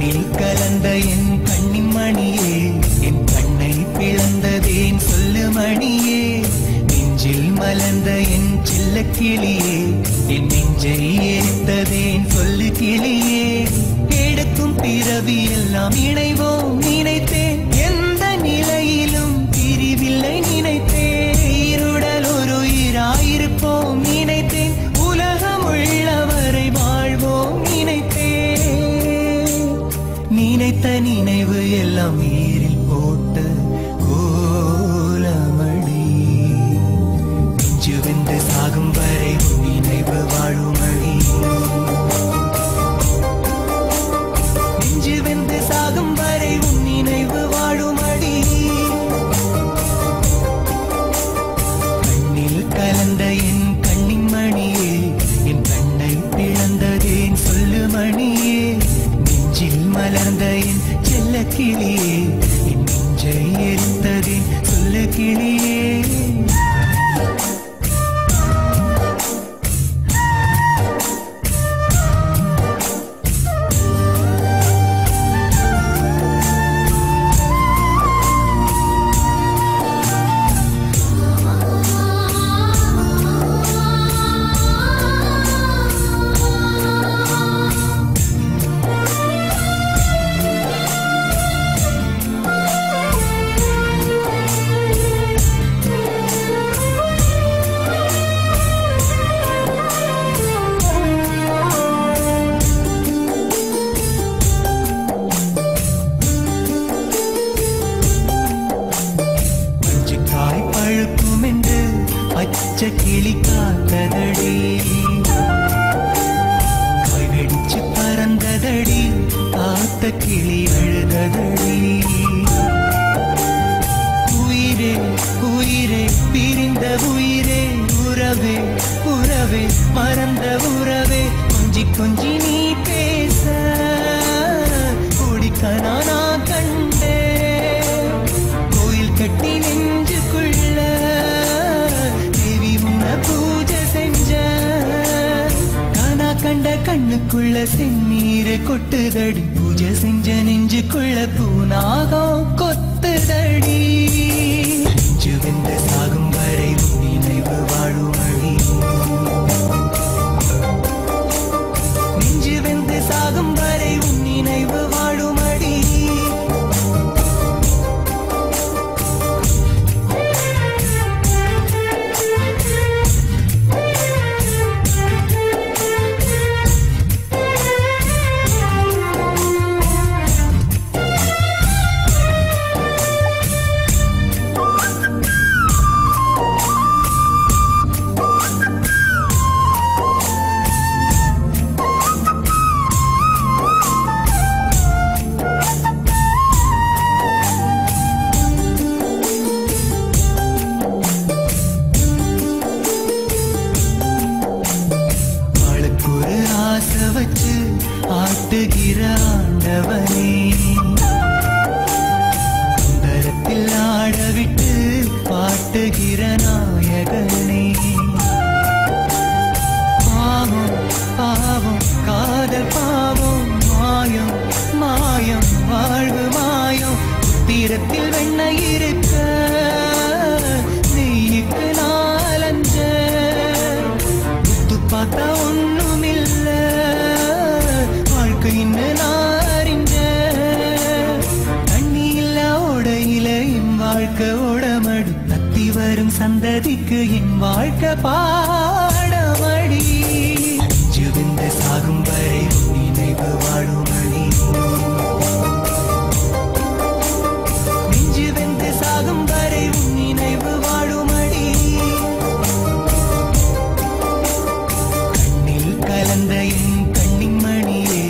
கண்ணில் கலந்த என் கண்ணின் மணியே, என் கண்ணை பிளந்ததேன் சொல்லு மணியே. நெஞ்சில் மலர்ந்த என் செல்ல கிளியே, என் நெஞ்சை எரித்ததேன் சொல்லு கிளியே. எடுக்கும் பிறவி எல்லாம் இணைவோம் நினைத்தேன், எந்த நிலையிலும் பிரிவில்லை நினைத்தேன். இருடல் ஒரு உயிராயிருப்போம் நினைத்தேன், உலகம் உள்ளவரை வாழ்வோம் நினைத்தேன். நினைத்த நினைவு எல்லாம் நீரில் போட்ட கோலமடி. நெஞ்சு வெந்து சாகும் வரை நினைவு வாழுமடி. நெஞ்சு வெந்து சாகும் வரை உன் நினைவு வாழுமடி. கண்ணில் கலந்த என் கண்ணின் மணியே, என் கண்ணை பிளந்ததேன் சொல்லு மணியே. நெஞ்சில் மலர்ந்த என் செல்ல கிளியே, என் நெஞ்சை எரித்ததேன் சொல்லு கிளியே. பச்சை கிளி காத்ததடி, கைவெடிச்சு பறந்ததடி, காத்த கிளி அழுததடி. உயிரே உயிரே பிரிந்த உயிரே, உறவே உறவே மறந்த உறவே. கொஞ்சி கொஞ்சி நீ பேச குடிக்கனா நான் கண்டே, கோயில் கட்டி நெஞ்சுக்குள்ள பூஜை செஞ்ச. கானா கண்ட கண்ணுக்குள்ள செந்நீரை கொட்டுதடி, பூஜை செஞ்ச நெஞ்சுக்குள்ள பூனாகம் கொத்துதடி. நெஞ்சு வெந்து சாகும் வரை நினைவு வாழுமடி. நெஞ்சு வெந்து சாகும் வரை உன் நினைவு வாழுமடி. வச்சு ஆட்டுகிற ஆண்டவனே, சுந்தரத்தில் ஆடவிட்டு பாட்டுகிற நாயகனே. பாவம் பாவம் காதல் பாவம், மாயம் மாயம் வாழ்வு மாயம். தீரத்தில் வெண்ண இருக்க நெய்யுக்கு நாலஞ்ச, பார்த்தா ஒண்ணுமில்ல வாழ்க்கைன்னு நான் அறிஞ்ச. தண்ணி இல்ல ஓடையில என் வாழ்க்கை ஓடமடி, தத்தி வரும் சந்ததிக்கு என் வாழ்க்கை பாடமடி. நெஞ்சு வெந்து சாகும் வரை நினைவு வாழுமடி. நெஞ்சு வெந்து சாகும் வரை நினைவு வாழுமடி. கலந்த என் கண்ணின் மணியே,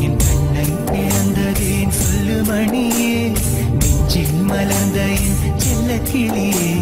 என் கண்ணை பிளந்ததேன் சொல்லு மணியே. நெஞ்சில் மலர்ந்த என் செல்ல கிளியே,